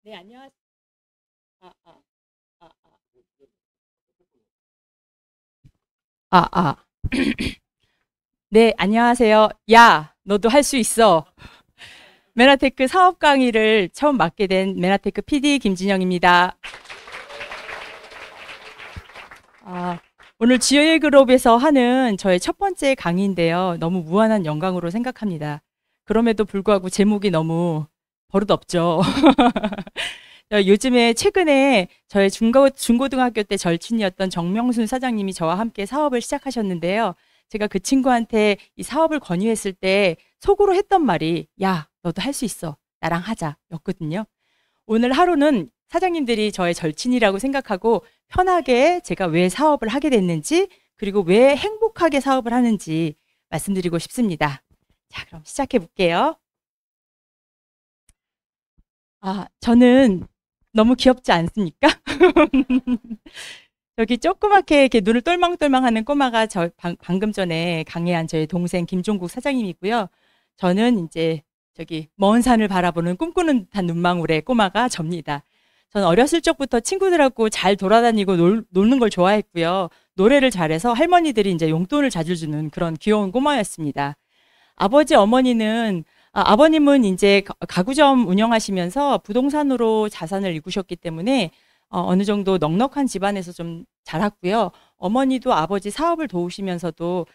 네, 안녕하세요. 아, 아, 아, 아, 아. 네, 안녕하세요. 야, 너도 할 수 있어. 메나테크 사업 강의를 처음 맡게 된 메나테크 PD 김진영입니다. 아, 오늘 지혜그룹에서 하는 저의 첫 번째 강의인데요. 너무 무한한 영광으로 생각합니다. 그럼에도 불구하고 제목이 너무 버릇없죠. 요즘에 최근에 저의 중고등학교 때 절친이었던 정명순 사장님이 저와 함께 사업을 시작하셨는데요. 제가 그 친구한테 이 사업을 권유했을 때 속으로 했던 말이 야, 너도 할 수 있어. 나랑 하자. 였거든요. 오늘 하루는 사장님들이 저의 절친이라고 생각하고 편하게 제가 왜 사업을 하게 됐는지 그리고 왜 행복하게 사업을 하는지 말씀드리고 싶습니다. 자, 그럼 시작해 볼게요. 저는 너무 귀엽지 않습니까? 여기 조그맣게 이렇게 눈을 똘망똘망 하는 꼬마가 방금 전에 강의한 저희 동생 김종국 사장님이고요. 저는 이제 저기 먼 산을 바라보는 꿈꾸는 듯한 눈망울의 꼬마가 접니다. 저는 어렸을 적부터 친구들하고 잘 돌아다니고 노는 걸 좋아했고요. 노래를 잘해서 할머니들이 이제 용돈을 자주 주는 그런 귀여운 꼬마였습니다. 아버님은 이제 가구점 운영하시면서 부동산으로 자산을 이루셨기 때문에 어느 정도 넉넉한 집안에서 좀 자랐고요. 어머니도 아버지 사업을 도우시면서도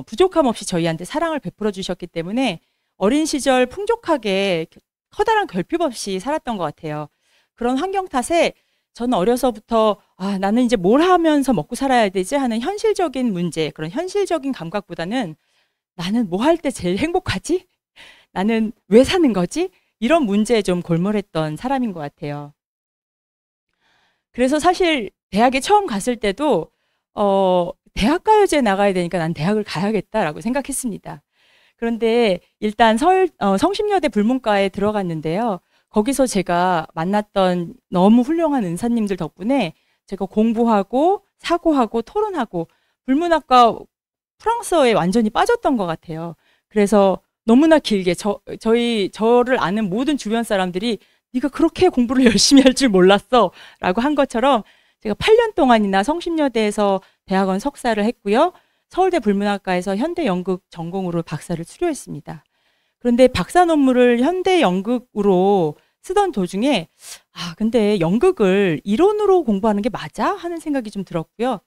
부족함 없이 저희한테 사랑을 베풀어 주셨기 때문에 어린 시절 풍족하게 커다란 결핍 없이 살았던 것 같아요. 그런 환경 탓에 저는 어려서부터 나는 이제 뭘 하면서 먹고 살아야 되지 하는 현실적인 문제, 그런 현실적인 감각보다는 나는 뭐 할 때 제일 행복하지? 나는 왜 사는 거지? 이런 문제에 좀 골몰했던 사람인 것 같아요. 그래서 사실 대학에 처음 갔을 때도 대학가요제 나가야 되니까 난 대학을 가야겠다라고 생각했습니다. 그런데 일단 성심여대 불문과에 들어갔는데요. 거기서 제가 만났던 너무 훌륭한 은사님들 덕분에 제가 공부하고 사고하고 토론하고 불문학과 프랑스어에 완전히 빠졌던 것 같아요. 그래서 너무나 길게 저를 아는 모든 주변 사람들이 네가 그렇게 공부를 열심히 할 줄 몰랐어 라고 한 것처럼 제가 8년 동안이나 성심여대에서 대학원 석사를 했고요. 서울대 불문학과에서 현대 연극 전공으로 박사를 수료했습니다. 그런데 박사 논문을 현대 연극으로 쓰던 도중에 근데 연극을 이론으로 공부하는 게 맞아? 하는 생각이 좀 들었고요.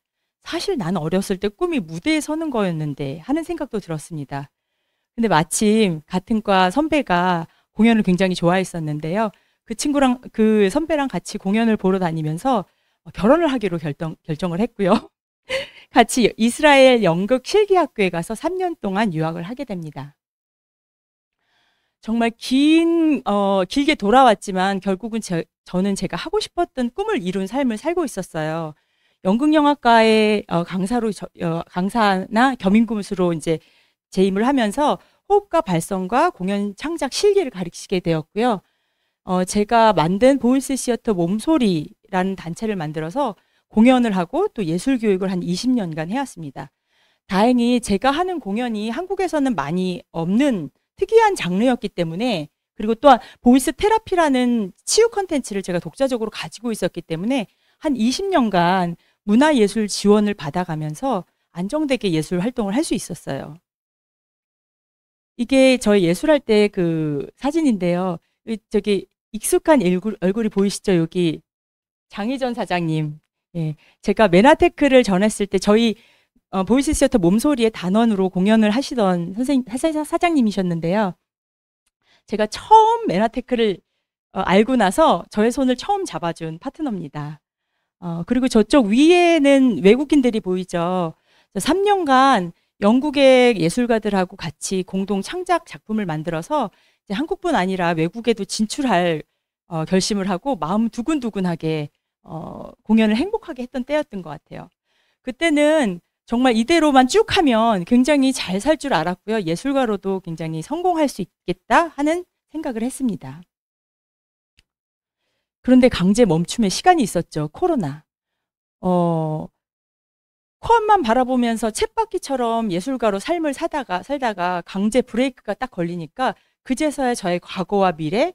사실 나는 어렸을 때 꿈이 무대에 서는 거였는데 하는 생각도 들었습니다. 근데 마침 같은 과 선배가 공연을 굉장히 좋아했었는데요. 그 선배랑 같이 공연을 보러 다니면서 결혼을 하기로 결정을 했고요. 같이 이스라엘 연극 실기학교에 가서 3년 동안 유학을 하게 됩니다. 정말 길게 돌아왔지만 결국은 저는 제가 하고 싶었던 꿈을 이룬 삶을 살고 있었어요. 연극영화과의 강사나 겸임금수로 이제 재임을 하면서 호흡과 발성과 공연 창작 실기를 가르치게 되었고요. 제가 만든 보이스 시어터 몸소리라는 단체를 만들어서 공연을 하고 또 예술 교육을 한 20년간 해왔습니다. 다행히 제가 하는 공연이 한국에서는 많이 없는 특이한 장르였기 때문에 그리고 또한 보이스 테라피라는 치유 컨텐츠를 제가 독자적으로 가지고 있었기 때문에 한 20년간 문화예술 지원을 받아가면서 안정되게 예술 활동을 할 수 있었어요. 이게 저희 예술할 때 그 사진인데요. 저기 익숙한 얼굴이 보이시죠? 여기 장희전 사장님. 예, 제가 메나테크를 전했을 때 저희 보이스 시어터 몸소리의 단원으로 공연을 하시던 사장님이셨는데요. 제가 처음 메나테크를 알고 나서 저의 손을 처음 잡아준 파트너입니다. 그리고 저쪽 위에는 외국인들이 보이죠. 3년간 영국의 예술가들하고 같이 공동 창작 작품을 만들어서 이제 한국뿐 아니라 외국에도 진출할 결심을 하고 마음 두근두근하게 공연을 행복하게 했던 때였던 것 같아요. 그때는 정말 이대로만 쭉 하면 굉장히 잘 살 줄 알았고요. 예술가로도 굉장히 성공할 수 있겠다 하는 생각을 했습니다. 그런데 강제 멈춤의 시간이 있었죠. 코로나. 어, 코앞만 바라보면서 쳇바퀴처럼 예술가로 삶을 살다가 강제 브레이크가 딱 걸리니까 그제서야 저의 과거와 미래,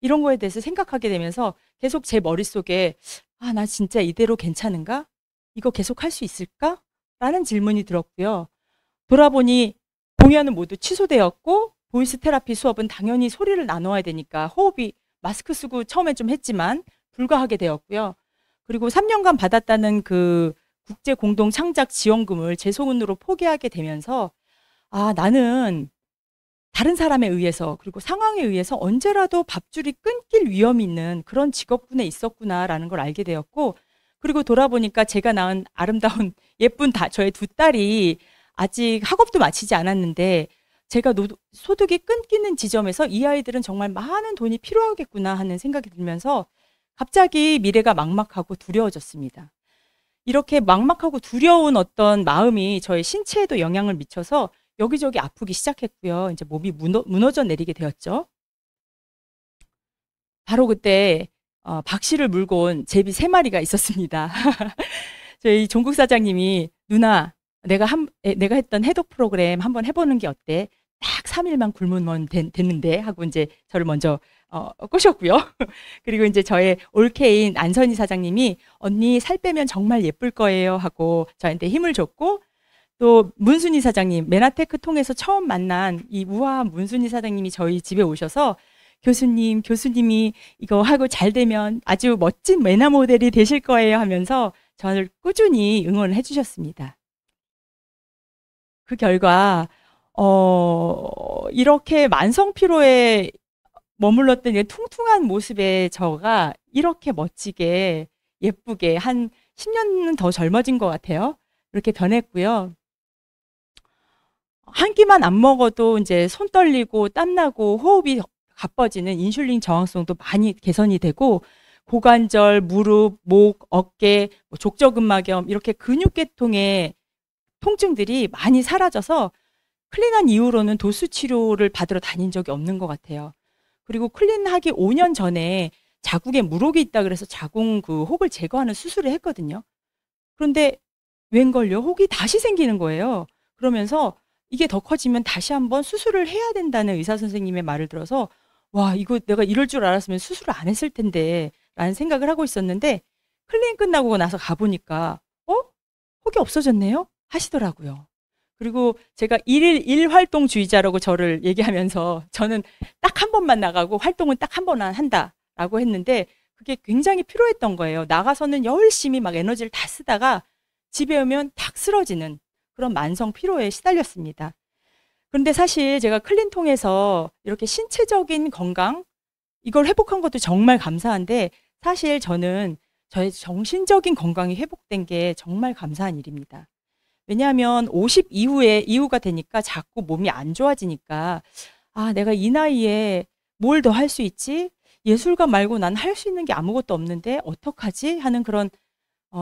이런 거에 대해서 생각하게 되면서 계속 제 머릿속에 아, 나 진짜 이대로 괜찮은가? 이거 계속 할 수 있을까? 라는 질문이 들었고요. 돌아보니 공연은 모두 취소되었고 보이스 테라피 수업은 당연히 소리를 나눠야 되니까 호흡이 마스크 쓰고 처음에 좀 했지만 불가하게 되었고요. 그리고 3년간 받았다는 그 국제 공동 창작 지원금을 제 소원으로 포기하게 되면서 아, 나는 다른 사람에 의해서 그리고 상황에 의해서 언제라도 밥줄이 끊길 위험이 있는 그런 직업군에 있었구나라는 걸 알게 되었고, 그리고 돌아보니까 제가 낳은 아름다운 예쁜 저의 두 딸이 아직 학업도 마치지 않았는데 제가 소득이 끊기는 지점에서 이 아이들은 정말 많은 돈이 필요하겠구나 하는 생각이 들면서 갑자기 미래가 막막하고 두려워졌습니다. 이렇게 막막하고 두려운 어떤 마음이 저의 신체에도 영향을 미쳐서 여기저기 아프기 시작했고요. 이제 몸이 무너져 내리게 되었죠. 바로 그때 박씨를 물고 온 제비 3마리가 있었습니다. 저희 종국 사장님이 누나 내가 했던 해독 프로그램 한번 해보는 게 어때? 딱 3일만 굶으면 됐는데 하고 이제 저를 먼저 꼬셨고요. 그리고 이제 저의 올케인 안선희 사장님이 언니 살 빼면 정말 예쁠 거예요 하고 저한테 힘을 줬고, 또 문순희 사장님, 메나테크 통해서 처음 만난 이 우아한 문순희 사장님이 저희 집에 오셔서 교수님이 이거 하고 잘 되면 아주 멋진 메나 모델이 되실 거예요 하면서 저를 꾸준히 응원을 해주셨습니다. 그 결과 이렇게 만성 피로에 머물렀던 이 퉁퉁한 모습의 저가 이렇게 멋지게 예쁘게 한 10년은 더 젊어진 것 같아요. 이렇게 변했고요. 한 끼만 안 먹어도 이제 손 떨리고 땀나고 호흡이 가빠지는 인슐린 저항성도 많이 개선이 되고, 고관절, 무릎, 목, 어깨, 족저근막염 이렇게 근육계통의 통증들이 많이 사라져서 클린한 이후로는 도수 치료를 받으러 다닌 적이 없는 것 같아요. 그리고 클린하기 5년 전에 자궁에 물혹이 있다 그래서 자궁 그 혹을 제거하는 수술을 했거든요. 그런데 웬걸요? 혹이 다시 생기는 거예요. 그러면서 이게 더 커지면 다시 한번 수술을 해야 된다는 의사 선생님의 말을 들어서 와, 이거 내가 이럴 줄 알았으면 수술을 안 했을 텐데 라는 생각을 하고 있었는데, 클린 끝나고 나서 가보니까 혹이 없어졌네요? 하시더라고요. 그리고 제가 1일 1활동주의자라고 저를 얘기하면서 저는 딱 한 번만 나가고 활동은 딱 한 번만 한다라고 했는데 그게 굉장히 필요했던 거예요. 나가서는 열심히 막 에너지를 다 쓰다가 집에 오면 탁 쓰러지는 그런 만성 피로에 시달렸습니다. 그런데 사실 제가 클린 통해서 이렇게 신체적인 건강 이걸 회복한 것도 정말 감사한데, 사실 저는 저의 정신적인 건강이 회복된 게 정말 감사한 일입니다. 왜냐하면 50 이후가 되니까 자꾸 몸이 안 좋아지니까 아, 내가 이 나이에 뭘 더 할 수 있지? 예술가 말고 난 할 수 있는 게 아무것도 없는데 어떡하지? 하는 그런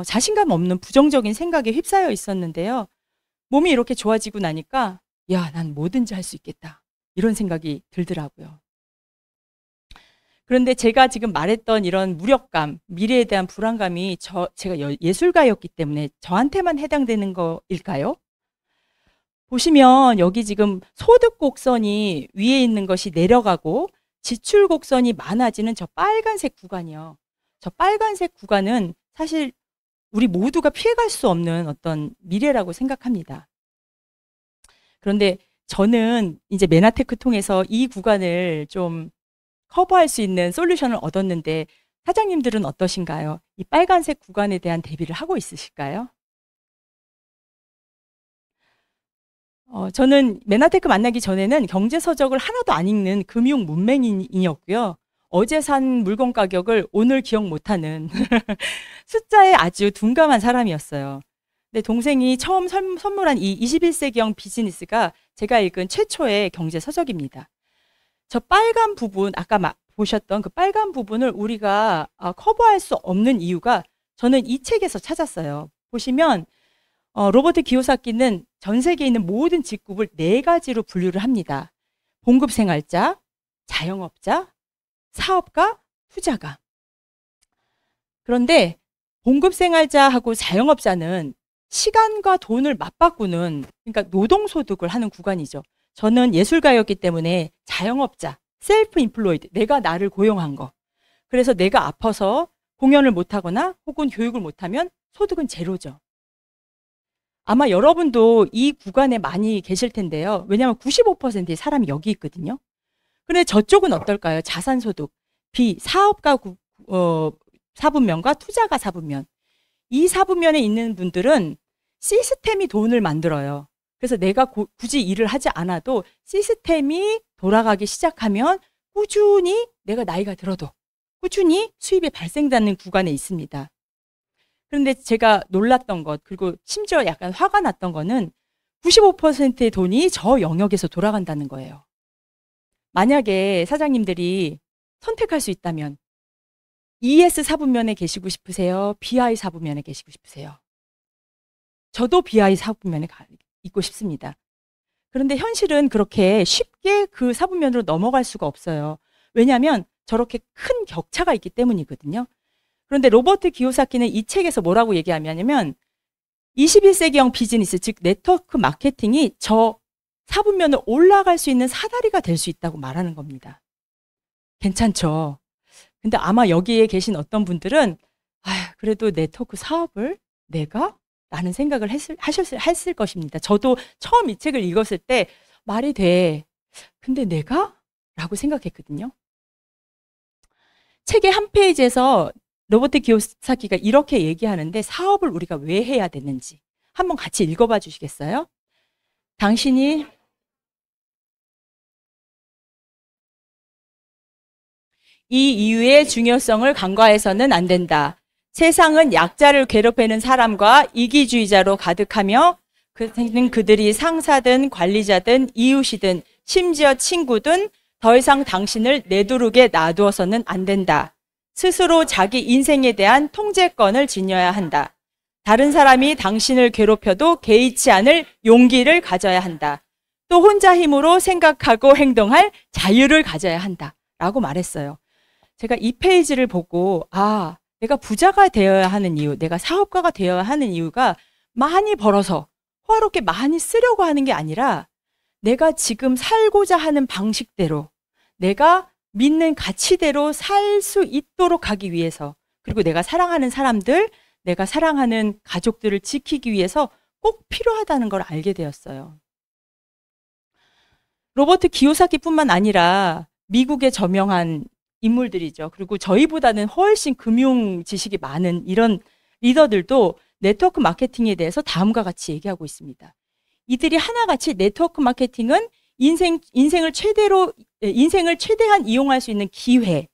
자신감 없는 부정적인 생각에 휩싸여 있었는데요. 몸이 이렇게 좋아지고 나니까 야, 난 뭐든지 할 수 있겠다. 이런 생각이 들더라고요. 그런데 제가 지금 말했던 이런 무력감, 미래에 대한 불안감이 제가 예술가였기 때문에 저한테만 해당되는 거일까요? 보시면 여기 지금 소득 곡선이 위에 있는 것이 내려가고 지출 곡선이 많아지는 저 빨간색 구간이요. 저 빨간색 구간은 사실 우리 모두가 피해갈 수 없는 어떤 미래라고 생각합니다. 그런데 저는 이제 메나테크 통해서 이 구간을 좀 커버할 수 있는 솔루션을 얻었는데 사장님들은 어떠신가요? 이 빨간색 구간에 대한 대비를 하고 있으실까요? 저는 메나테크 만나기 전에는 경제서적을 하나도 안 읽는 금융 문맹인이었고요. 어제 산 물건 가격을 오늘 기억 못하는 숫자에 아주 둔감한 사람이었어요. 근데 동생이 처음 선물한 이 21세기형 비즈니스가 제가 읽은 최초의 경제서적입니다. 저 빨간 부분, 아까 보셨던 그 빨간 부분을 우리가 커버할 수 없는 이유가 저는 이 책에서 찾았어요. 보시면 로버트 기요사키는 전 세계에 있는 모든 직급을 4가지로 분류를 합니다. 봉급생활자, 자영업자, 사업가, 투자가. 그런데 봉급생활자하고 자영업자는 시간과 돈을 맞바꾸는, 그러니까 노동소득을 하는 구간이죠. 저는 예술가였기 때문에 자영업자, 셀프 인플로이드, 내가 나를 고용한 거. 그래서 내가 아파서 공연을 못하거나 혹은 교육을 못하면 소득은 제로죠. 아마 여러분도 이 구간에 많이 계실 텐데요. 왜냐하면 95%의 사람이 여기 있거든요. 근데 저쪽은 어떨까요? 자산소득, 사업가 사분면과 투자가 사분면. 이 사분면에 있는 분들은 시스템이 돈을 만들어요. 그래서 내가 굳이 일을 하지 않아도 시스템이 돌아가기 시작하면 꾸준히 내가 나이가 들어도 꾸준히 수입이 발생되는 구간에 있습니다. 그런데 제가 놀랐던 것, 그리고 심지어 약간 화가 났던 거는 95%의 돈이 저 영역에서 돌아간다는 거예요. 만약에 사장님들이 선택할 수 있다면 ES 사분면에 계시고 싶으세요? BI 사분면에 계시고 싶으세요? 저도 BI 사분면에 있고 싶습니다. 그런데 현실은 그렇게 쉽게 그 사분면으로 넘어갈 수가 없어요. 왜냐하면 저렇게 큰 격차가 있기 때문이거든요. 그런데 로버트 기요사키는 이 책에서 뭐라고 얘기하냐면 21세기형 비즈니스, 즉 네트워크 마케팅이 저 사분면을 올라갈 수 있는 사다리가 될 수 있다고 말하는 겁니다. 괜찮죠? 근데 아마 여기에 계신 어떤 분들은 그래도 네트워크 사업을 내가? 라는 생각을 했을 것입니다. 저도 처음 이 책을 읽었을 때 말이 돼. 근데 내가? 라고 생각했거든요. 책의 한 페이지에서 로버트 기요사키가 이렇게 얘기하는데 사업을 우리가 왜 해야 되는지 한번 같이 읽어봐 주시겠어요? 당신이 이 이유의 중요성을 간과해서는 안 된다. 세상은 약자를 괴롭히는 사람과 이기주의자로 가득하며 그들이 상사든 관리자든 이웃이든 심지어 친구든 더 이상 당신을 내두르게 놔두어서는 안 된다. 스스로 자기 인생에 대한 통제권을 지녀야 한다. 다른 사람이 당신을 괴롭혀도 개의치 않을 용기를 가져야 한다. 또 혼자 힘으로 생각하고 행동할 자유를 가져야 한다. 라고 말했어요. 제가 이 페이지를 보고 내가 부자가 되어야 하는 이유, 내가 사업가가 되어야 하는 이유가 많이 벌어서 호화롭게 많이 쓰려고 하는 게 아니라 내가 지금 살고자 하는 방식대로 내가 믿는 가치대로 살 수 있도록 하기 위해서, 그리고 내가 사랑하는 사람들, 내가 사랑하는 가족들을 지키기 위해서 꼭 필요하다는 걸 알게 되었어요. 로버트 기요사키뿐만 아니라 미국의 저명한 인물들이죠. 그리고 저희보다는 훨씬 금융 지식이 많은 이런 리더들도 네트워크 마케팅에 대해서 다음과 같이 얘기하고 있습니다. 이들이 하나같이 네트워크 마케팅은 인생을 최대한 이용할 수 있는 기회를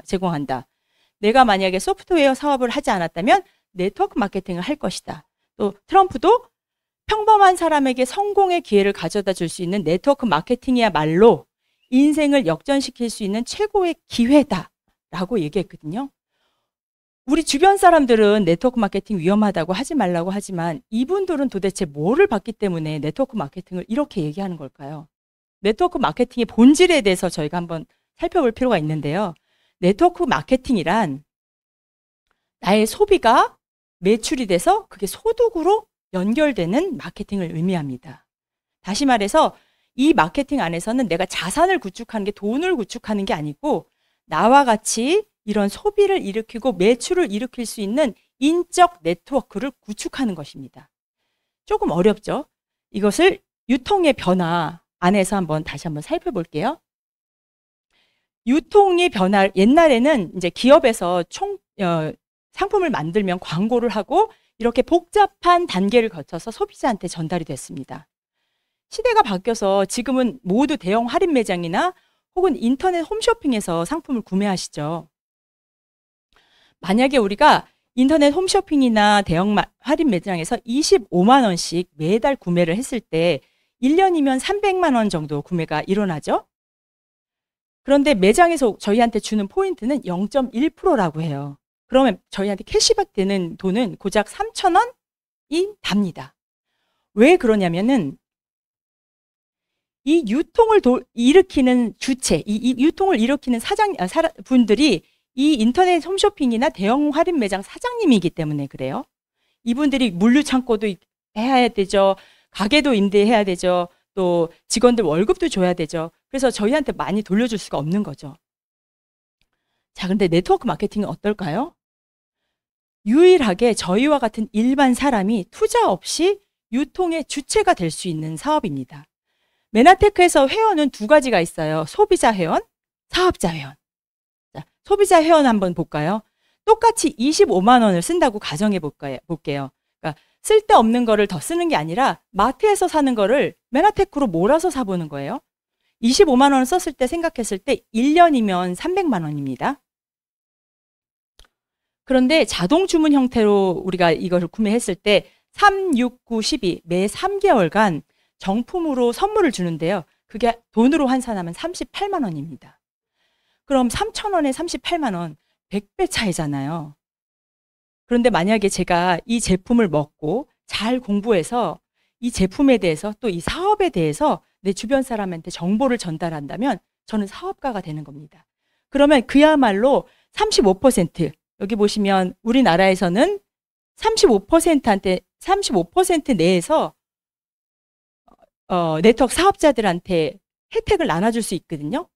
제공한다. 내가 만약에 소프트웨어 사업을 하지 않았다면 네트워크 마케팅을 할 것이다. 또 트럼프도 평범한 사람에게 성공의 기회를 가져다 줄 수 있는 네트워크 마케팅이야말로 인생을 역전시킬 수 있는 최고의 기회다라고 얘기했거든요. 우리 주변 사람들은 네트워크 마케팅 위험하다고 하지 말라고 하지만 이분들은 도대체 뭐를 봤기 때문에 네트워크 마케팅을 이렇게 얘기하는 걸까요? 네트워크 마케팅의 본질에 대해서 저희가 한번 살펴볼 필요가 있는데요. 네트워크 마케팅이란 나의 소비가 매출이 돼서 그게 소득으로 연결되는 마케팅을 의미합니다. 다시 말해서 이 마케팅 안에서는 내가 자산을 구축하는 게 돈을 구축하는 게 아니고 나와 같이 이런 소비를 일으키고 매출을 일으킬 수 있는 인적 네트워크를 구축하는 것입니다. 조금 어렵죠? 이것을 유통의 변화 안에서 다시 한번 살펴볼게요. 유통의 변화, 옛날에는 이제 기업에서 상품을 만들면 광고를 하고 이렇게 복잡한 단계를 거쳐서 소비자한테 전달이 됐습니다. 시대가 바뀌어서 지금은 모두 대형 할인 매장이나 혹은 인터넷 홈쇼핑에서 상품을 구매하시죠. 만약에 우리가 인터넷 홈쇼핑이나 대형 할인 매장에서 25만 원씩 매달 구매를 했을 때 1년이면 300만 원 정도 구매가 일어나죠. 그런데 매장에서 저희한테 주는 포인트는 0.1%라고 해요. 그러면 저희한테 캐시백 되는 돈은 고작 3,000원이 답니다. 왜 그러냐면은 이 유통을 일으키는 주체, 이 유통을 일으키는 분들이 이 인터넷 홈쇼핑이나 대형 할인 매장 사장님이기 때문에 그래요. 이분들이 물류창고도 해야 되죠. 가게도 임대해야 되죠. 또 직원들 월급도 줘야 되죠. 그래서 저희한테 많이 돌려줄 수가 없는 거죠. 자, 근데 네트워크 마케팅은 어떨까요? 유일하게 저희와 같은 일반 사람이 투자 없이 유통의 주체가 될 수 있는 사업입니다. 메나테크에서 회원은 두 가지가 있어요. 소비자 회원, 사업자 회원. 자, 소비자 회원 한번 볼까요? 똑같이 25만 원을 쓴다고 가정해 볼게요. 그러니까 쓸데없는 거를 더 쓰는 게 아니라 마트에서 사는 거를 메나테크로 몰아서 사보는 거예요. 25만 원을 썼을 때 생각했을 때 1년이면 300만 원입니다. 그런데 자동 주문 형태로 우리가 이것을 구매했을 때 3, 6, 9, 12 매 3개월간 정품으로 선물을 주는데요. 그게 돈으로 환산하면 38만 원입니다. 그럼 3,000원에 38만 원, 100배 차이잖아요. 그런데 만약에 제가 이 제품을 먹고 잘 공부해서 이 제품에 대해서 또 이 사업에 대해서 내 주변 사람한테 정보를 전달한다면 저는 사업가가 되는 겁니다. 그러면 그야말로 35%, 여기 보시면 우리나라에서는 35% 내에서 네트워크 사업자들한테 혜택을 나눠줄 수 있거든요.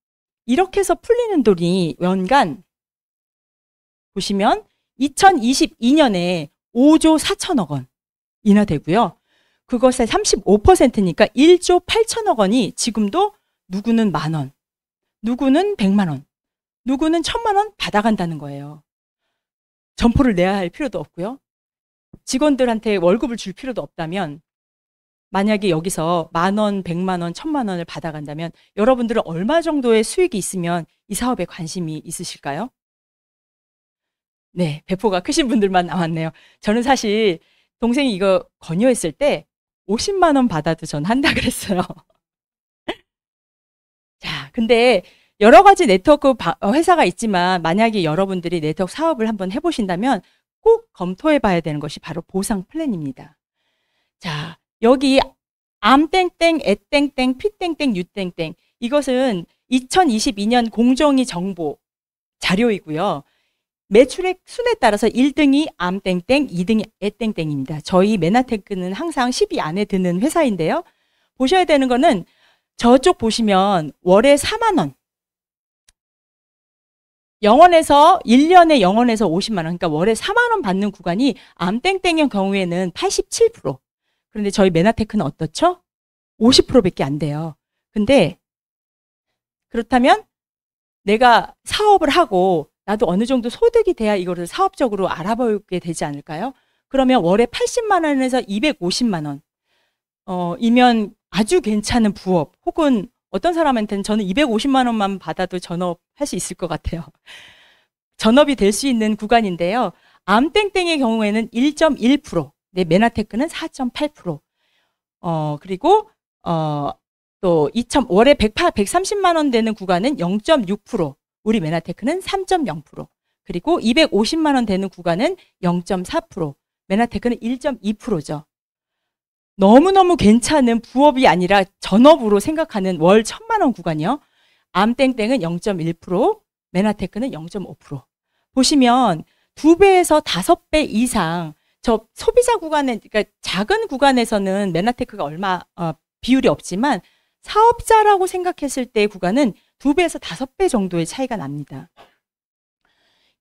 이렇게 해서 풀리는 돈이 연간 보시면 2022년에 5조 4천억 원이나 되고요. 그것의 35%니까 1조 8천억 원이 지금도 누구는 10,000원, 누구는 100만 원, 누구는 1,000만 원 받아간다는 거예요. 점포를 내야 할 필요도 없고요. 직원들한테 월급을 줄 필요도 없다면 만약에 여기서 10,000원, 100만 원, 1,000만 원을 받아간다면 여러분들은 얼마 정도의 수익이 있으면 이 사업에 관심이 있으실까요? 네, 배포가 크신 분들만 나왔네요. 저는 사실 동생이 이거 권유했을 때 50만 원 받아도 전 한다 그랬어요. 자, 근데 여러 가지 네트워크 회사가 있지만 만약에 여러분들이 네트워크 사업을 한번 해보신다면 꼭 검토해 봐야 되는 것이 바로 보상 플랜입니다. 자, 여기 암땡땡, 애땡땡, 피땡땡, 유땡땡 이것은 2022년 공정위 정보 자료이고요. 매출액 순에 따라서 1등이 암땡땡, 2등이 애땡땡입니다. 저희 메나테크는 항상 10위 안에 드는 회사인데요. 보셔야 되는 거는 저쪽 보시면 월에 4만 원. 1년에 0원에서 50만 원, 그러니까 월에 4만 원 받는 구간이 암땡땡의 경우에는 87%. 그런데 저희 메나테크는 어떻죠? 50%밖에 안 돼요. 근데 그렇다면 내가 사업을 하고 나도 어느 정도 소득이 돼야 이거를 사업적으로 알아보게 되지 않을까요? 그러면 월에 80만 원에서 250만 원 이면 아주 괜찮은 부업 혹은 어떤 사람한테는 저는 250만 원만 받아도 전업할 수 있을 것 같아요. 전업이 될 수 있는 구간인데요. 암땡땡의 경우에는 1.1%, 네, 메나테크는 4.8%. 그리고 또 월에 130만 원 되는 구간은 0.6%, 우리 메나테크는 3.0%. 그리고 250만 원 되는 구간은 0.4%, 메나테크는 1.2%죠. 너무너무 괜찮은 부업이 아니라 전업으로 생각하는 월 1,000만 원 구간이요. 암땡땡은 0.1%, 메나테크는 0.5%. 보시면 2배에서 5배 이상 저 소비자 구간에, 그러니까 작은 구간에서는 메나테크가 얼마 비율이 없지만 사업자라고 생각했을 때 구간은 2배에서 5배 정도의 차이가 납니다.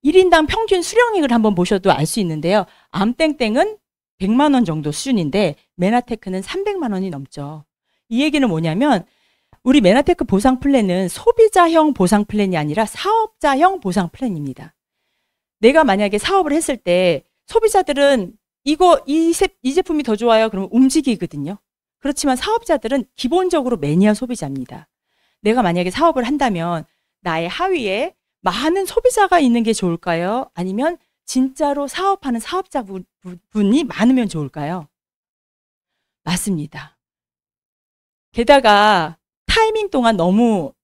1인당 평균 수령액을 한번 보셔도 알 수 있는데요. 암땡땡은 100만 원 정도 수준인데 메나테크는 300만 원이 넘죠. 이 얘기는 뭐냐면 우리 메나테크 보상 플랜은 소비자형 보상 플랜이 아니라 사업자형 보상 플랜입니다. 내가 만약에 사업을 했을 때 소비자들은 이 제품이 더 좋아요. 그러면 움직이거든요. 그렇지만 사업자들은 기본적으로 매니아 소비자입니다. 내가 만약에 사업을 한다면 나의 하위에 많은 소비자가 있는 게 좋을까요? 아니면 진짜로 사업하는 사업자분이 많으면 좋을까요? 맞습니다. 게다가 타이밍 동안 너무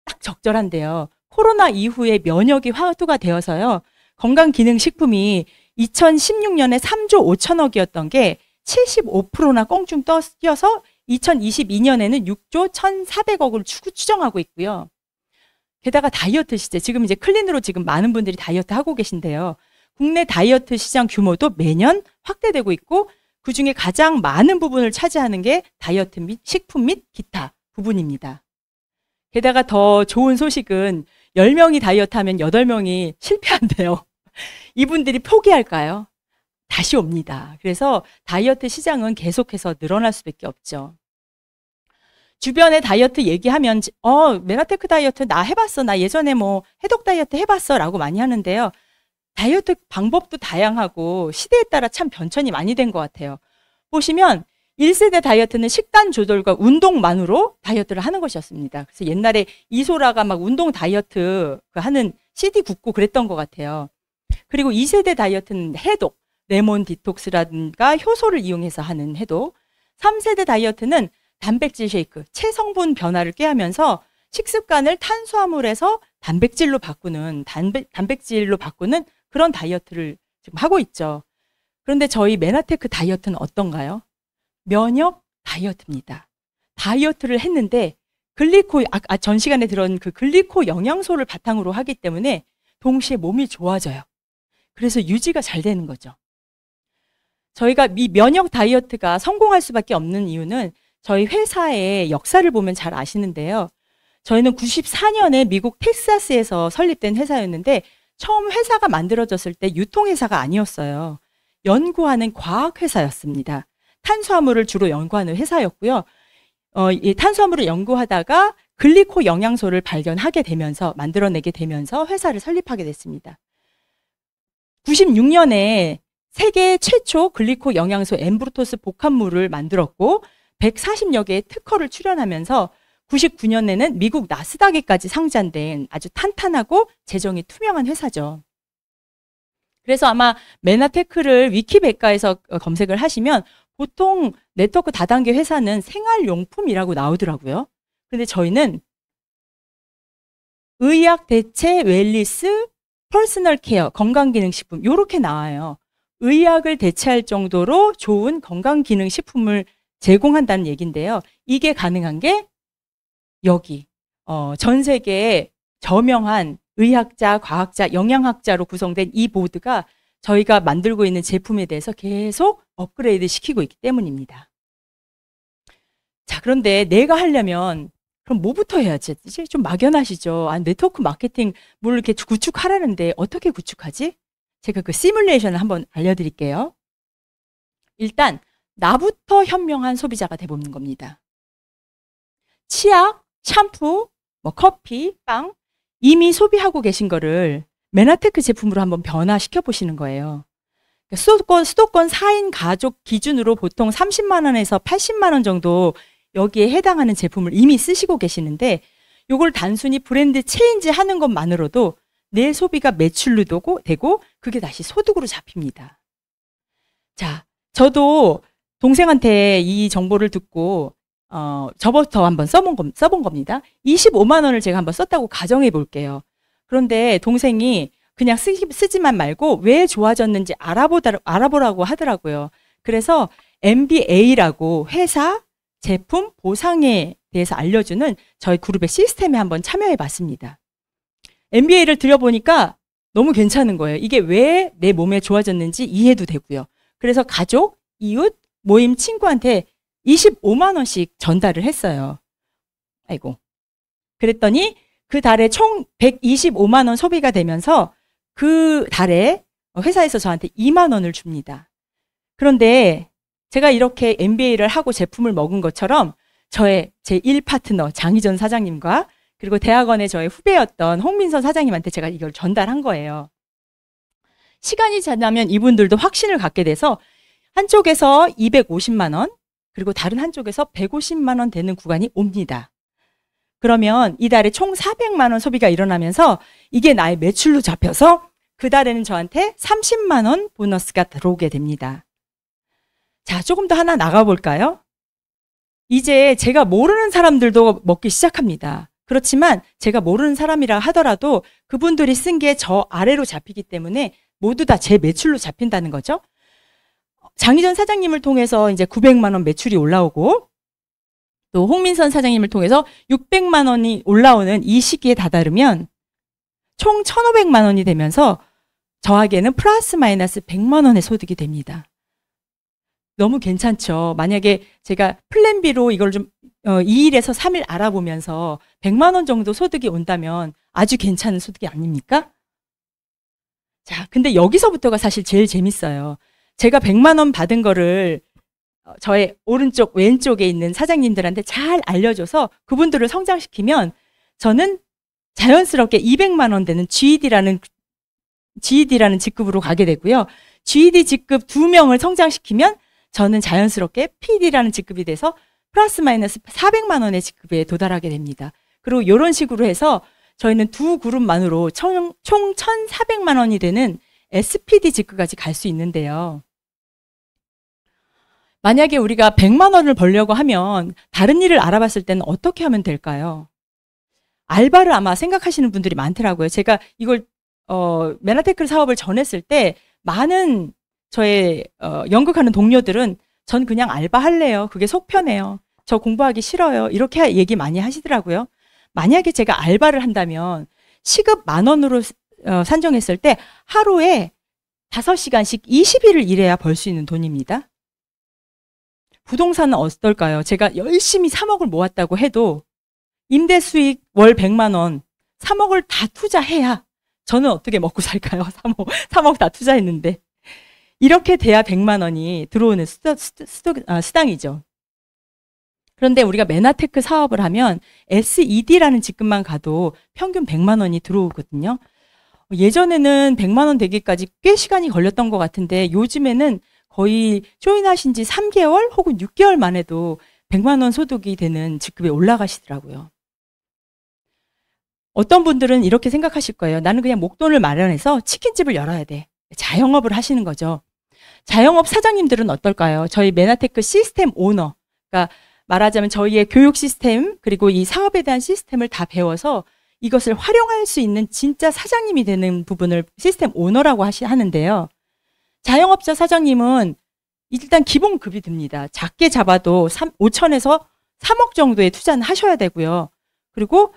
딱 적절한데요. 코로나 이후에 면역이 화두가 되어서요. 건강기능식품이 2016년에 3조 5천억이었던 게 75%나 껑충 뛰어서 2022년에는 6조 1,400억을 추정하고 있고요. 게다가 다이어트 시대, 지금 이제 클린으로 지금 많은 분들이 다이어트 하고 계신데요. 국내 다이어트 시장 규모도 매년 확대되고 있고 그중에 가장 많은 부분을 차지하는 게 다이어트 및 식품 및 기타 부분입니다. 게다가 더 좋은 소식은 10명이 다이어트 하면 8명이 실패한대요. 이분들이 포기할까요? 다시 옵니다. 그래서 다이어트 시장은 계속해서 늘어날 수밖에 없죠. 주변에 다이어트 얘기하면 메나테크 다이어트 나 해봤어. 나 예전에 뭐 해독 다이어트 해봤어 라고 많이 하는데요. 다이어트 방법도 다양하고 시대에 따라 참 변천이 많이 된 것 같아요. 보시면 1세대 다이어트는 식단 조절과 운동만으로 다이어트를 하는 것이었습니다. 그래서 옛날에 이소라가 막 운동 다이어트 하는 CD 굽고 그랬던 것 같아요. 그리고 2세대 다이어트는 해독, 레몬 디톡스라든가 효소를 이용해서 하는 해독. 3세대 다이어트는 단백질 쉐이크, 체성분 변화를 꾀하면서 식습관을 탄수화물에서 단백질로 바꾸는 그런 다이어트를 지금 하고 있죠. 그런데 저희 메나테크 다이어트는 어떤가요? 면역 다이어트입니다. 다이어트를 했는데 전 시간에 들은 그 글리코 영양소를 바탕으로 하기 때문에 동시에 몸이 좋아져요. 그래서 유지가 잘 되는 거죠. 저희가 이 면역 다이어트가 성공할 수밖에 없는 이유는 저희 회사의 역사를 보면 잘 아시는데요. 저희는 94년에 미국 텍사스에서 설립된 회사였는데 처음 회사가 만들어졌을 때 유통회사가 아니었어요. 연구하는 과학회사였습니다. 탄수화물을 주로 연구하는 회사였고요. 이 탄수화물을 연구하다가 글리코 영양소를 만들어내게 되면서 회사를 설립하게 됐습니다. 96년에 세계 최초 글리코 영양소 엠브루토스 복합물을 만들었고 140여 개의 특허를 출원하면서 99년에는 미국 나스닥에까지 상장된 아주 탄탄하고 재정이 투명한 회사죠. 그래서 아마 메나테크를 위키백과에서 검색을 하시면 보통 네트워크 다단계 회사는 생활용품이라고 나오더라고요. 근데 저희는 의학 대체 웰리스 퍼스널 케어 건강기능식품 이렇게 나와요. 의학을 대체할 정도로 좋은 건강기능식품을 제공한다는 얘기인데요. 이게 가능한 게 여기 전 세계에 저명한 의학자, 과학자, 영양학자로 구성된 이 보드가 저희가 만들고 있는 제품에 대해서 계속 업그레이드 시키고 있기 때문입니다. 자, 그런데 내가 하려면 그럼 뭐부터 해야지? 좀 막연하시죠? 네트워크 마케팅 뭘 이렇게 구축하라는데 어떻게 구축하지? 제가 그 시뮬레이션을 한번 알려드릴게요. 일단 나부터 현명한 소비자가 돼보는 겁니다. 치약, 샴푸, 커피, 빵 이미 소비하고 계신 거를 메나테크 제품으로 한번 변화시켜 보시는 거예요. 수도권 4인 가족 기준으로 보통 30만 원에서 80만 원 정도 여기에 해당하는 제품을 이미 쓰시고 계시는데 이걸 단순히 브랜드 체인지 하는 것만으로도 내 소비가 매출로 되고 그게 다시 소득으로 잡힙니다. 자, 저도 동생한테 이 정보를 듣고 저부터 한번 써본 겁니다. 25만 원을 제가 한번 썼다고 가정해 볼게요. 그런데 동생이 그냥 쓰지만 말고 왜 좋아졌는지 알아보라고 하더라고요. 그래서 MBA라고 회사 제품 보상에 대해서 알려주는 저희 그룹의 시스템에 한번 참여해 봤습니다. MBA를 들여보니까 너무 괜찮은 거예요. 이게 왜 내 몸에 좋아졌는지 이해도 되고요. 그래서 가족, 이웃, 모임, 친구한테 25만 원씩 전달을 했어요. 아이고. 그랬더니 그 달에 총 125만 원 소비가 되면서 그 달에 회사에서 저한테 2만 원을 줍니다. 그런데 제가 이렇게 MBA를 하고 제품을 먹은 것처럼 제 1파트너 장희전 사장님과 그리고 대학원의 저의 후배였던 홍민선 사장님한테 제가 이걸 전달한 거예요. 시간이 지나면 이분들도 확신을 갖게 돼서 한쪽에서 250만 원 그리고 다른 한쪽에서 150만 원 되는 구간이 옵니다. 그러면 이달에 총 400만 원 소비가 일어나면서 이게 나의 매출로 잡혀서 그 달에는 저한테 30만 원 보너스가 들어오게 됩니다. 자, 조금 더 하나 나가볼까요? 이제 제가 모르는 사람들도 먹기 시작합니다. 그렇지만 제가 모르는 사람이라 하더라도 그분들이 쓴 게 저 아래로 잡히기 때문에 모두 다 제 매출로 잡힌다는 거죠. 장희전 사장님을 통해서 이제 900만 원 매출이 올라오고 또 홍민선 사장님을 통해서 600만 원이 올라오는 이 시기에 다다르면 총 1,500만 원이 되면서 저에게는 플러스 마이너스 100만 원의 소득이 됩니다. 너무 괜찮죠. 만약에 제가 플랜 B로 이걸 좀 2일에서 3일 알아보면서 100만 원 정도 소득이 온다면 아주 괜찮은 소득이 아닙니까? 자, 근데 여기서부터가 사실 제일 재밌어요. 제가 100만 원 받은 거를 저의 오른쪽, 왼쪽에 있는 사장님들한테 잘 알려줘서 그분들을 성장시키면 저는 자연스럽게 200만 원 되는 GED라는 직급으로 가게 되고요. GED 직급 2명을 성장시키면 저는 자연스럽게 PD라는 직급이 돼서 플러스 마이너스 400만 원의 직급에 도달하게 됩니다. 그리고 이런 식으로 해서 저희는 두 그룹만으로 총 1,400만 원이 되는 SPD 직급까지 갈 수 있는데요. 만약에 우리가 100만 원을 벌려고 하면 다른 일을 알아봤을 때는 어떻게 하면 될까요? 알바를 아마 생각하시는 분들이 많더라고요. 제가 이걸 메나테크 사업을 전했을 때 많은 저의 연극하는 동료들은 전 그냥 알바 할래요. 그게 속 편해요. 저 공부하기 싫어요. 이렇게 얘기 많이 하시더라고요. 만약에 제가 알바를 한다면 시급 10,000원으로 산정했을 때 하루에 5시간씩 20일을 일해야 벌 수 있는 돈입니다. 부동산은 어떨까요? 제가 열심히 3억을 모았다고 해도 임대 수익 월 100만 원, 3억을 다 투자해야 저는 어떻게 먹고 살까요? 3억 다 투자했는데. 이렇게 돼야 100만 원이 들어오는 수당이죠. 그런데 우리가 메나테크 사업을 하면 SED라는 직급만 가도 평균 100만 원이 들어오거든요. 예전에는 100만 원 되기까지 꽤 시간이 걸렸던 것 같은데 요즘에는 거의 조인하신 지 3개월 혹은 6개월 만에도 100만 원 소득이 되는 직급에 올라가시더라고요. 어떤 분들은 이렇게 생각하실 거예요. 나는 그냥 목돈을 마련해서 치킨집을 열어야 돼. 자영업을 하시는 거죠. 자영업 사장님들은 어떨까요? 저희 메나테크 시스템 오너, 그러니까 말하자면 저희의 교육 시스템 그리고 이 사업에 대한 시스템을 다 배워서 이것을 활용할 수 있는 진짜 사장님이 되는 부분을 시스템 오너라고 하는데요. 자영업자 사장님은 일단 기본급이 듭니다. 작게 잡아도 5천에서 3억 정도의 투자는 하셔야 되고요. 그리고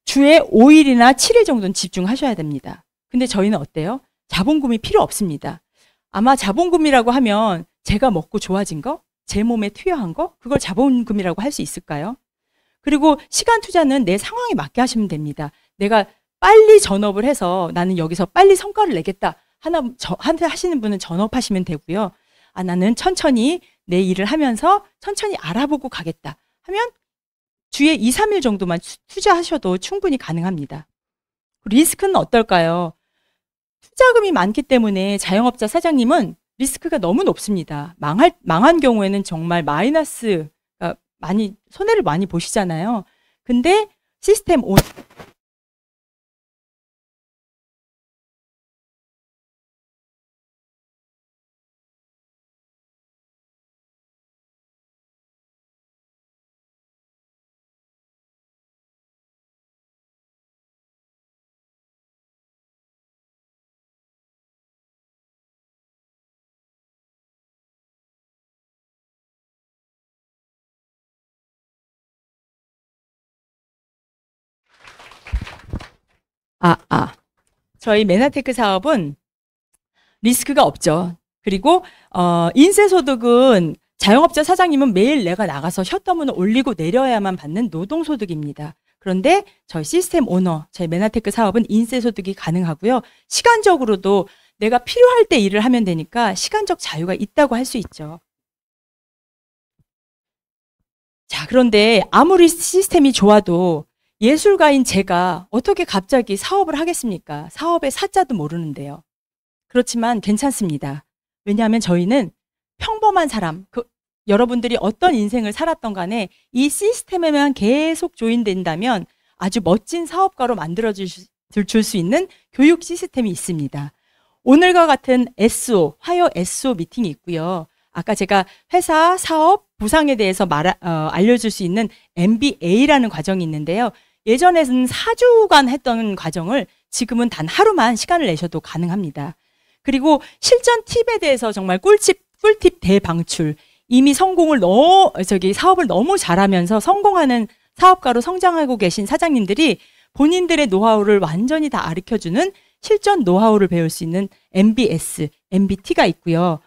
주에 5일이나 7일 정도는 집중하셔야 됩니다. 근데 저희는 어때요? 자본금이 필요 없습니다. 아마 자본금이라고 하면 제가 먹고 좋아진 거, 제 몸에 투여한 거, 그걸 자본금이라고 할 수 있을까요? 그리고 시간 투자는 내 상황에 맞게 하시면 됩니다. 내가 빨리 전업을 해서 나는 여기서 빨리 성과를 내겠다. 하시는 분은 전업하시면 되고요. 나는 천천히 내 일을 하면서 천천히 알아보고 가겠다 하면 주에 2, 3일 정도만 투자하셔도 충분히 가능합니다. 리스크는 어떨까요? 투자금이 많기 때문에 자영업자 사장님은 리스크가 너무 높습니다. 망한 경우에는 정말 마이너스, 손해를 많이 보시잖아요. 근데 시스템 온 저희 메나테크 사업은 리스크가 없죠. 그리고 인세소득은 자영업자 사장님은 매일 내가 나가서 셧다운을 올리고 내려야만 받는 노동소득입니다. 그런데 저희 시스템 오너, 저희 메나테크 사업은 인세소득이 가능하고요. 시간적으로도 내가 필요할 때 일을 하면 되니까 시간적 자유가 있다고 할 수 있죠. 자, 그런데 아무리 시스템이 좋아도 예술가인 제가 어떻게 갑자기 사업을 하겠습니까? 사업의 사자도 모르는데요. 그렇지만 괜찮습니다. 왜냐하면 저희는 평범한 사람, 여러분들이 어떤 인생을 살았던 간에 이 시스템에만 계속 조인된다면 아주 멋진 사업가로 만들어줄 수 있는 교육 시스템이 있습니다. 오늘과 같은 SO, 화요 SO 미팅이 있고요. 아까 제가 회사, 사업, 부상에 대해서 알려줄 수 있는 MBA라는 과정이 있는데요. 예전에는 4주간 했던 과정을 지금은 단 하루만 시간을 내셔도 가능합니다. 그리고 실전 팁에 대해서 정말 꿀팁 대방출. 이미 사업을 너무 잘하면서 성공하는 사업가로 성장하고 계신 사장님들이 본인들의 노하우를 완전히 다 가르쳐주는 실전 노하우를 배울 수 있는 MBS, MBT가 있고요.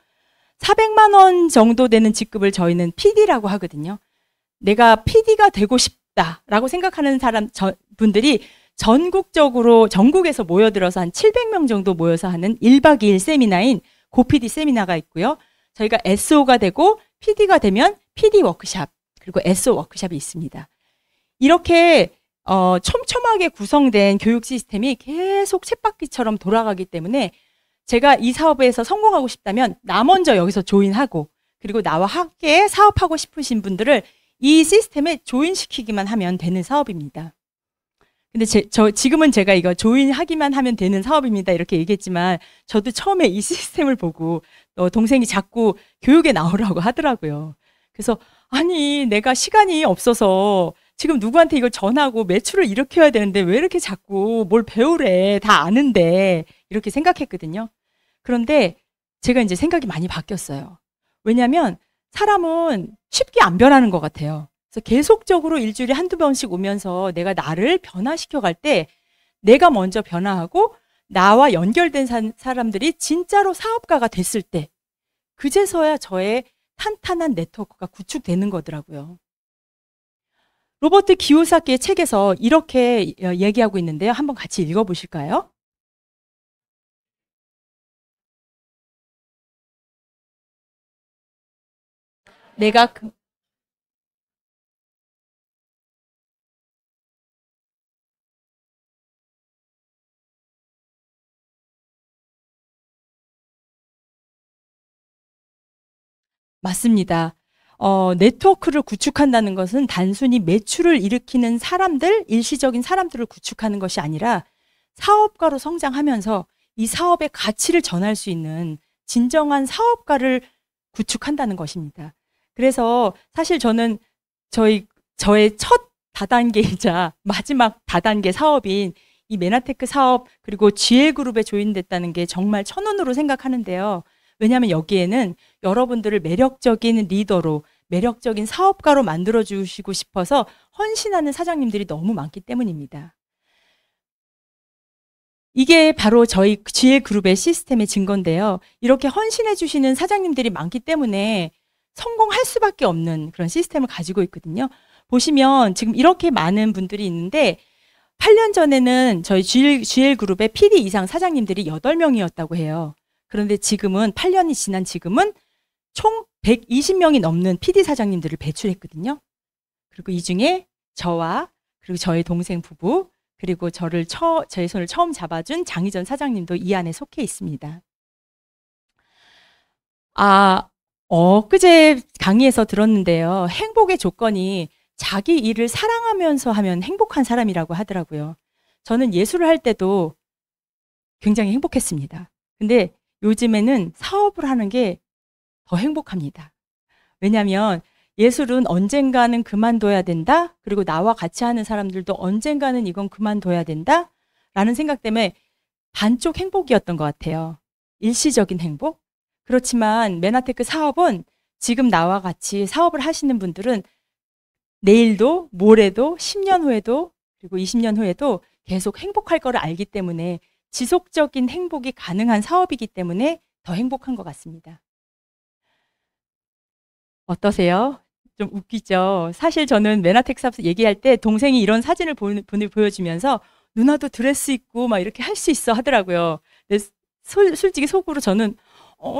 400만 원 정도 되는 직급을 저희는 PD라고 하거든요. 내가 PD가 되고 싶다라고 생각하는 분들이 전국에서 모여들어서 한 700명 정도 모여서 하는 1박 2일 세미나인 고PD 세미나가 있고요. 저희가 SO가 되고 PD가 되면 PD 워크샵, 그리고 SO 워크샵이 있습니다. 이렇게 촘촘하게 구성된 교육 시스템이 계속 쳇바퀴처럼 돌아가기 때문에 제가 이 사업에서 성공하고 싶다면 나 먼저 여기서 조인하고, 그리고 나와 함께 사업하고 싶으신 분들을 이 시스템에 조인시키기만 하면 되는 사업입니다. 근데 지금은 제가 이거 조인하기만 하면 되는 사업입니다 이렇게 얘기했지만, 저도 처음에 이 시스템을 보고 동생이 자꾸 교육에 나오라고 하더라고요. 그래서 아니, 내가 시간이 없어서 지금 누구한테 이걸 전하고 매출을 일으켜야 되는데 왜 이렇게 자꾸 뭘 배우래, 다 아는데, 이렇게 생각했거든요. 그런데 제가 이제 생각이 많이 바뀌었어요. 왜냐하면 사람은 쉽게 안 변하는 것 같아요. 그래서 계속적으로 일주일에 한두 번씩 오면서 내가 나를 변화시켜 갈 때, 내가 먼저 변화하고 나와 연결된 사람들이 진짜로 사업가가 됐을 때, 그제서야 저의 탄탄한 네트워크가 구축되는 거더라고요. 로버트 기요사키의 책에서 이렇게 얘기하고 있는데요. 한번 같이 읽어보실까요? 내가 맞습니다. 네트워크를 구축한다는 것은 단순히 매출을 일으키는 사람들, 일시적인 사람들을 구축하는 것이 아니라 사업가로 성장하면서 이 사업의 가치를 전할 수 있는 진정한 사업가를 구축한다는 것입니다. 그래서 사실 저는 저의 첫 다단계이자 마지막 다단계 사업인 이 메나테크 사업, 그리고 GL그룹에 조인됐다는 게 정말 천운으로 생각하는데요. 왜냐하면 여기에는 여러분들을 매력적인 리더로, 매력적인 사업가로 만들어주시고 싶어서 헌신하는 사장님들이 너무 많기 때문입니다. 이게 바로 저희 GL그룹의 시스템의 증거인데요. 이렇게 헌신해 주시는 사장님들이 많기 때문에 성공할 수밖에 없는 그런 시스템을 가지고 있거든요. 보시면 지금 이렇게 많은 분들이 있는데, 8년 전에는 저희 GL그룹의 PD 이상 사장님들이 8명이었다고 해요. 그런데 지금은 8년이 지난 지금은 총 120명이 넘는 PD 사장님들을 배출했거든요. 그리고 이 중에 저와, 그리고 저희 동생 부부, 그리고 제 손을 처음 잡아준 장희전 사장님도 이 안에 속해 있습니다. 엊그제 강의에서 들었는데요. 행복의 조건이 자기 일을 사랑하면서 하면 행복한 사람이라고 하더라고요. 저는 예술을 할 때도 굉장히 행복했습니다. 근데 요즘에는 사업을 하는 게 더 행복합니다. 왜냐하면 예술은 언젠가는 그만둬야 된다. 그리고 나와 같이 하는 사람들도 언젠가는 이건 그만둬야 된다. 라는 생각 때문에 반쪽 행복이었던 것 같아요. 일시적인 행복. 그렇지만 메나테크 사업은 지금 나와 같이 사업을 하시는 분들은 내일도, 모레도, 10년 후에도, 그리고 20년 후에도 계속 행복할 거를 알기 때문에 지속적인 행복이 가능한 사업이기 때문에 더 행복한 것 같습니다. 어떠세요? 좀 웃기죠? 사실 저는 메나테크 사업 얘기할 때 동생이 이런 사진을 보여주면서 누나도 드레스 입고 막 이렇게 할 수 있어 하더라고요. 근데 솔직히 속으로 저는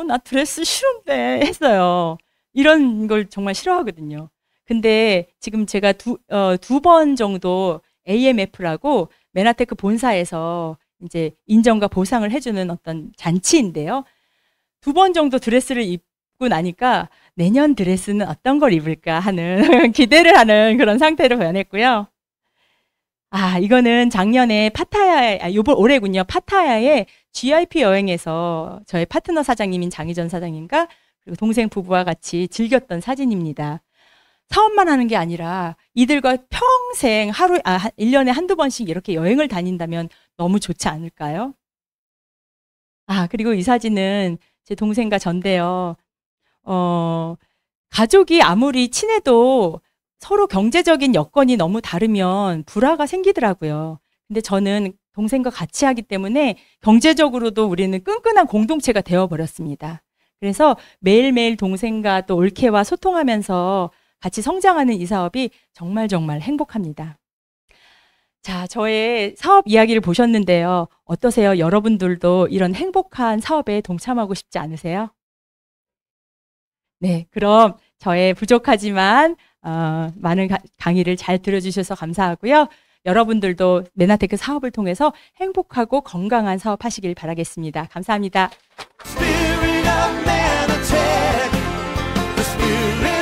나 드레스 싫은데 했어요. 이런 걸 정말 싫어하거든요. 근데 지금 제가 두 번 정도 AMF라고 메나테크 본사에서 이제 인정과 보상을 해주는 어떤 잔치인데요. 2번 정도 드레스를 입고 나니까 내년 드레스는 어떤 걸 입을까 하는 기대를 하는 그런 상태로 변했고요. 이거는 작년에 올해군요. 파타야의 GIP 여행에서 저의 파트너 사장님인 장희전 사장님과 그리고 동생 부부와 같이 즐겼던 사진입니다. 사업만 하는 게 아니라 이들과 평생 1년에 한두 번씩 이렇게 여행을 다닌다면 너무 좋지 않을까요? 그리고 이 사진은 제 동생과 전데요. 가족이 아무리 친해도 서로 경제적인 여건이 너무 다르면 불화가 생기더라고요. 근데 저는 동생과 같이 하기 때문에 경제적으로도 우리는 끈끈한 공동체가 되어버렸습니다. 그래서 매일매일 동생과 또 올케와 소통하면서 같이 성장하는 이 사업이 정말 정말 행복합니다. 자, 저의 사업 이야기를 보셨는데요. 어떠세요? 여러분들도 이런 행복한 사업에 동참하고 싶지 않으세요? 네, 그럼 저의 부족하지만 많은 강의를 잘 들어주셔서 감사하고요. 여러분들도 메나테크 사업을 통해서 행복하고 건강한 사업 하시길 바라겠습니다. 감사합니다. Spirit of Manatech, the spirit